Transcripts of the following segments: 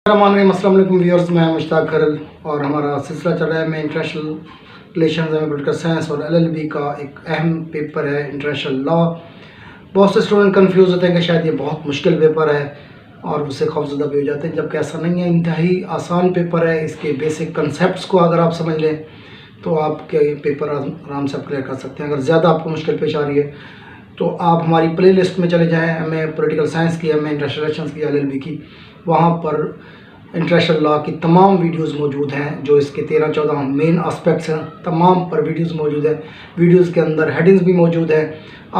السلام علیکم ویورز، میں مشتاق خرل اور ہمارا سلسلہ چل رہا ہے میں انٹرنیشنل ریلیشنز میں پولیٹیکل سائنس اور LLB کا ایک اہم پیپر ہے انٹرنیشنل لا۔ بہت سے اسٹوڈنٹ کنفیوز ہوتے ہیں کہ شاید یہ بہت مشکل پیپر ہے اور اس سے خوفزدہ بھی ہو جاتے ہیں، جبکہ ایسا نہیں ہے، انتہائی آسان پیپر ہے۔ اس کے بیسک کنسیپٹس کو اگر آپ سمجھ لیں تو آپ کے پیپر آرام سے کلیئر کر سکتے ہیں۔ اگر زیادہ آپ کو مشکل پیش آ رہی ہے تو آپ ہماری پلے لسٹ میں چلے جائیں، MA پولیٹیکل سائنس کی، MA انٹرنیشنل ریلیشنز کی، LLB کی، وہاں پر انٹرنیشنل لا کی تمام ویڈیوز موجود ہیں۔ جو اس کے 13-14 مین اسپیکٹس ہیں، تمام پر ویڈیوز موجود ہیں۔ ویڈیوز کے اندر ہیڈنگز بھی موجود ہیں،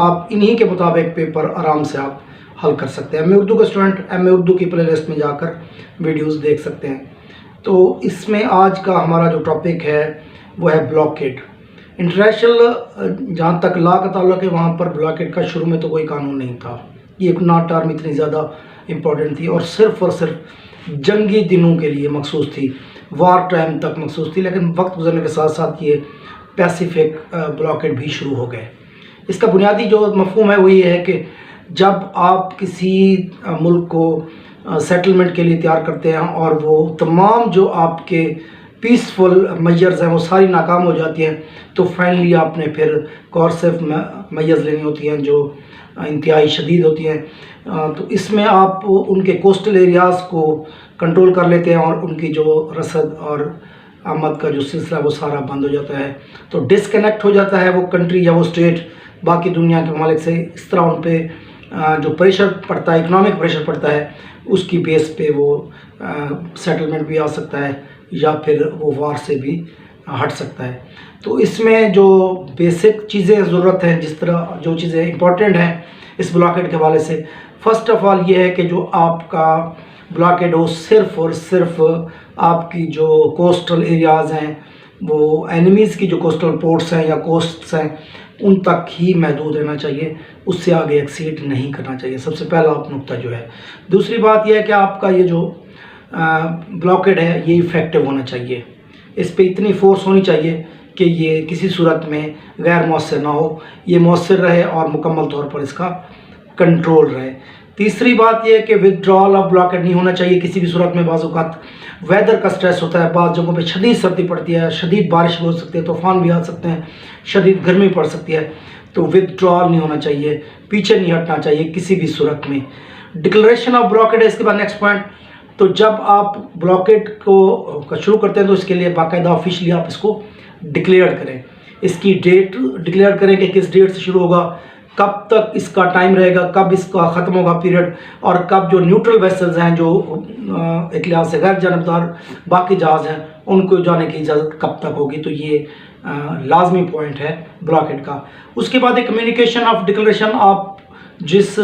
آپ انہی کے مطابق پیپر آرام سے آپ حل کر سکتے ہیں۔ MA اردو کا اسٹوڈنٹ MA اردو کی پلے لسٹ میں جا کر ویڈیوز دیکھ سکتے ہیں۔ تو اس میں آج کا ہمارا جو ٹاپک ہے وہ ہے بلاکیڈ۔ انٹرنیشنل جہاں تک لا کا تعلق ہے، وہاں پر بلاکیڈ کا شروع میں تو کوئی قانون نہیں تھا۔ یہ ایک ٹرم اتنی زیادہ امپورٹنٹ تھی اور صرف جنگی دنوں کے لیے مخصوص تھی، وار ٹائم تک مخصوص تھی، لیکن وقت گزرنے کے ساتھ ساتھ یہ پیسیفک بلاکیڈ بھی شروع ہو گئے۔ اس کا بنیادی جو مفہوم ہے وہ یہ ہے کہ جب آپ کسی ملک کو سیٹلمنٹ کے لیے تیار کرتے ہیں اور وہ تمام جو آپ کے پیسفل میجرز ہیں وہ ساری ناکام ہو جاتی ہیں، تو فائنلی آپ نے پھر کورسو میجرز لینی ہوتی ہیں جو انتہائی شدید ہوتی ہیں۔ تو اس میں آپ ان کے کوسٹل ایریاز کو کنٹرول کر لیتے ہیں اور ان کی جو رسد اور آمد کا جو سلسلہ وہ سارا بند ہو جاتا ہے، تو ڈسکنیکٹ ہو جاتا ہے وہ کنٹری یا وہ اسٹیٹ باقی دنیا کے ممالک سے۔ اس طرح ان پہ جو پریشر پڑتا ہے، اکنامک پریشر پڑتا ہے، اس کی بیس پہ وہ سیٹلمنٹ بھی آ سکتا ہے یا پھر وہ وار سے بھی ہٹ سکتا ہے۔ تو اس میں جو بیسک چیزیں ضرورت ہیں، جس طرح جو چیزیں امپورٹنٹ ہیں اس بلاکیڈ کے حوالے سے، فرسٹ آف آل یہ ہے کہ جو آپ کا بلاکیڈ ہو صرف اور صرف آپ کی جو کوسٹل ایریاز ہیں، وہ اینیمیز کی جو کوسٹل پورٹس ہیں یا کوسٹس ہیں، ان تک ہی محدود رہنا چاہیے، اس سے آگے ایکسیڈ نہیں کرنا چاہیے۔ سب سے پہلا نقطہ جو ہے۔ دوسری بات یہ ہے کہ آپ کا یہ جو بلاکیڈ ہے یہ افیکٹو ہونا چاہیے، اس پہ اتنی فورس ہونی چاہیے کہ یہ کسی صورت میں غیر مؤثر نہ ہو، یہ مؤثر رہے اور مکمل طور پر اس کا کنٹرول رہے۔ تیسری بات یہ ہے کہ withdrawal of blockade نہیں ہونا چاہیے کسی بھی صورت میں۔ بعض اوقات ویدر کا سٹریس ہوتا ہے، بعض جگہوں پہ شدید سردی پڑتی ہے، شدید بارش بھی ہو سکتی ہے، طوفان بھی آ سکتے ہیں، شدید گرمی پڑ سکتی ہے، تو withdrawal نہیں ہونا چاہیے، پیچھے نہیں ہٹنا چاہیے کسی بھی صورت میں۔ ڈکلریشن آف بلاکیڈ ہے اس کے بعد نیکسٹ پوائنٹ۔ تو جب آپ بلاکیڈ کو شروع کرتے ہیں تو اس کے لیے باقاعدہ آفیشلی آپ اس کو ڈکلیئر کریں، اس کی ڈیٹ ڈکلیئر کریں کہ کس ڈیٹ سے شروع ہوگا، کب تک اس کا ٹائم رہے گا، کب اس کا ختم ہوگا پیریڈ، اور کب جو نیوٹرل ویسلز ہیں جو ایک لحاظ سے غیر جانبدار باقی جہاز ہیں ان کو جانے کی اجازت کب تک ہوگی۔ تو یہ لازمی پوائنٹ ہے بلاکیڈ کا۔ اس کے بعد ایک کمیونیکیشن آف ڈکلریشن، آپ جس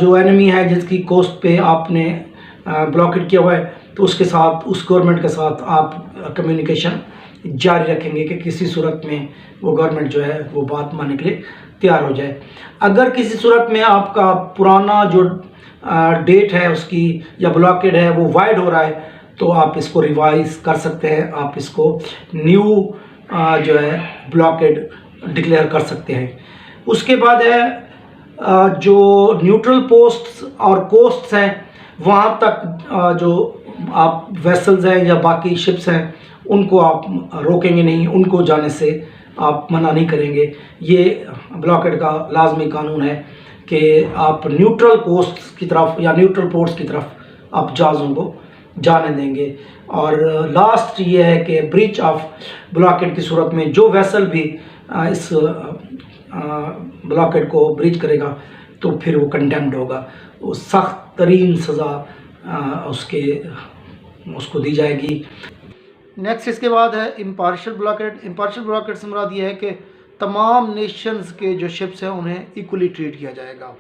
جو اینیمی ہے جس کی کوسٹ پہ آپ نے بلاکیڈ کیا ہوا ہے، تو اس کے ساتھ، اس گورنمنٹ کے ساتھ آپ کمیونیکیشن جاری رکھیں گے کہ کسی صورت میں وہ گورنمنٹ جو ہے وہ بات ماننے کے لیے تیار ہو جائے۔ اگر کسی صورت میں آپ کا پرانا جو ڈیٹ ہے اس کی یا بلاکیڈ ہے وہ وائڈ ہو رہا ہے، تو آپ اس کو ریوائز کر سکتے ہیں، آپ اس کو نیو جو ہے بلاکیڈ ڈکلیئر کر سکتے ہیں۔ اس کے بعد ہے جو نیوٹرل پوسٹس اور کوسٹس ہیں، وہاں تک جو آپ ویسلز ہیں یا باقی شپس ہیں ان کو آپ روکیں گے نہیں، ان کو جانے سے آپ منع نہیں کریں گے۔ یہ بلاکیڈ کا لازمی قانون ہے کہ آپ نیوٹرل کوسٹس کی طرف یا نیوٹرل پورٹس کی طرف آپ جہازوں کو جانے دیں گے۔ اور لاسٹ یہ ہے کہ بریچ آف بلاکیڈ کی صورت میں جو ویسل بھی اس بلاکیڈ کو بریچ کرے گا تو پھر وہ کنڈیمڈ ہوگا، وہ سخت ترین سزا اس کو دی جائے گی۔ نیکسٹ اس کے بعد ہے امپارشل بلاکیڈ۔ امپارشل بلاکیڈ سے مراد یہ ہے کہ تمام نیشنز کے جو شپس ہیں انہیں ایکولی ٹریٹ کیا جائے گا۔